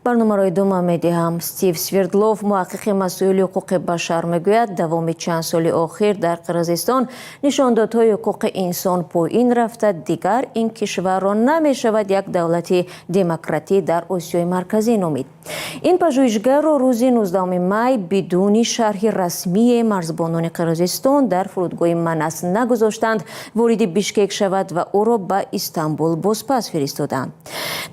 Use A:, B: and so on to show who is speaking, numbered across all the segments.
A: برنامه دوم می‌دهم. استیو سویردلوف محقق مسائل حقوق بشر میگوید دوام چند سال اخیر در قرقیزستان نشاندادهای حقوق انسان پایین رفته، دیگر این کشور را نمی‌شود یک دولت دموکراتی در آسیای مرکزی نامید. این پژوهشگر را روز 19 می بدون شرح رسمی مرزبانان قرقیزستان در فرودگاه مناس نگذاشتند وارد بیشکک شود و او را به استانبول بازپس فرستادند.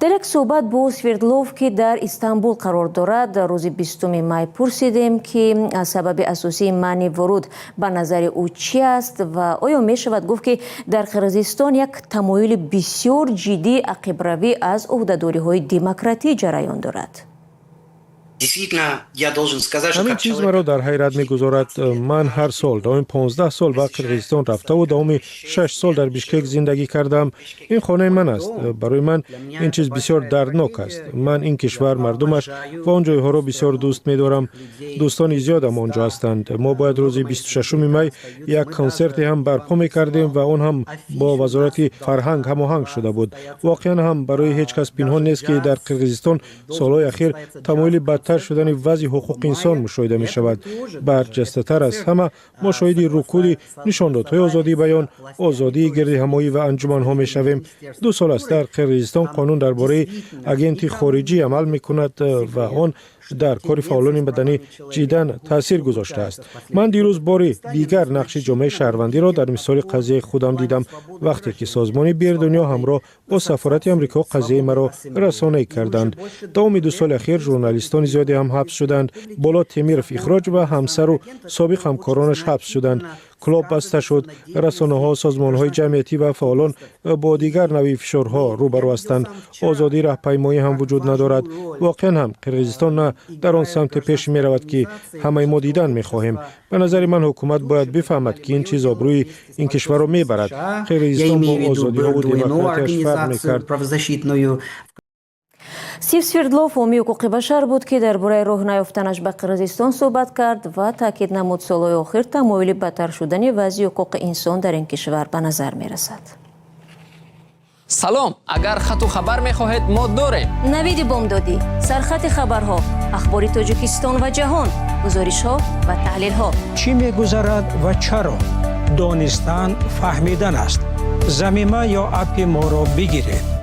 A: در یک صحبت با سویردلوف که در استانبول قرار دارد در روز 20 می پرسیدیم که سبب اساسی منع ورود به نظر او چی است و آیا می شود گفت که در قرقیزستان یک تمایل بسیار جدی عقب روی از عهده‌داری های دموکراتی جریان دارد.
B: همین چیز مرا در حیرت می‌گذارد. من هر سال دائم 15 سال به قرقیزستان رفته و دائم 6 سال در بیشکک زندگی کردم. این خانه من است. برای من این چیز بسیار دردناک است. من این کشور، مردمش و آن جایها را بسیار دوست می‌دارم. دوستان زیادم آنجا هستند. ما باید روز 26 می یک کنسرت هم برپا می‌کردیم و آن هم با وزارت فرهنگ هماهنگ شده بود. واقعا هم برای هیچ کس پنهان نیست که در قرقیزستان سال‌های اخیر تمایل بدتر شدن وضع حقوق انسان مشاهده می شود. برجسته‌تر از همه ما شاهد رکود نشاندادهای آزادی بیان، آزادی گردهمایی و انجمن‌ها می شویم. 2 سال است در قرقیزستان قانون درباره اگنت خارجی عمل می کند و آن در کار فعالان مدنی جداً تاثیر گذاشته است. من دیروز بار دیگر نقش جامعه شهروندی را در مثال قضیه خودم دیدم وقتی که سازمان بیر دنیا همراه با سفارت امریکا قضیه مرا رسانه‌ای کردند. دوام 2 سال اخیر ژورنالیستان زیادی هم حبس شدند. بالا تیمیرف اخراج و همسر و سابق همکارانش حبس شدند. کلاب بسته شد. رسانه‌ها، سازمان‌های جمعیتی و فعالان با دیگر نوع فشارها روبرو هستند. آزادی راهپیمایی هم وجود ندارد. واقعا هم قرقیزستان نه در آن سمت پیش می رود که همه ما دیدن می خواهیم. به نظر من حکومت باید بفهمد که این چیز آبروی این کشور را می برد. قرقیزستان با آزادی ها و دموکراتیش فرق می کرد.
A: استیو سویردلوف حامی حقوق بشر بود که درباره راه نیافتنش به قرقیزستان صحبت کرد و تاکید نمود سالهای اخیر تمایل بدتر شدن وضع حقوق انسان در این کشور به نظر می رسد.
C: سلام، اگر خط و خبر می خواهید ما داریم.
A: نوید بامدادی، سرخط خبرها، اخبار تاجیکستان و جهان، گزارش ها و تحلیل ها.
D: چی می گذرد و چرا؟ دانستن فهمیدن است. ضمیمه یا اپ ما را بگیرید.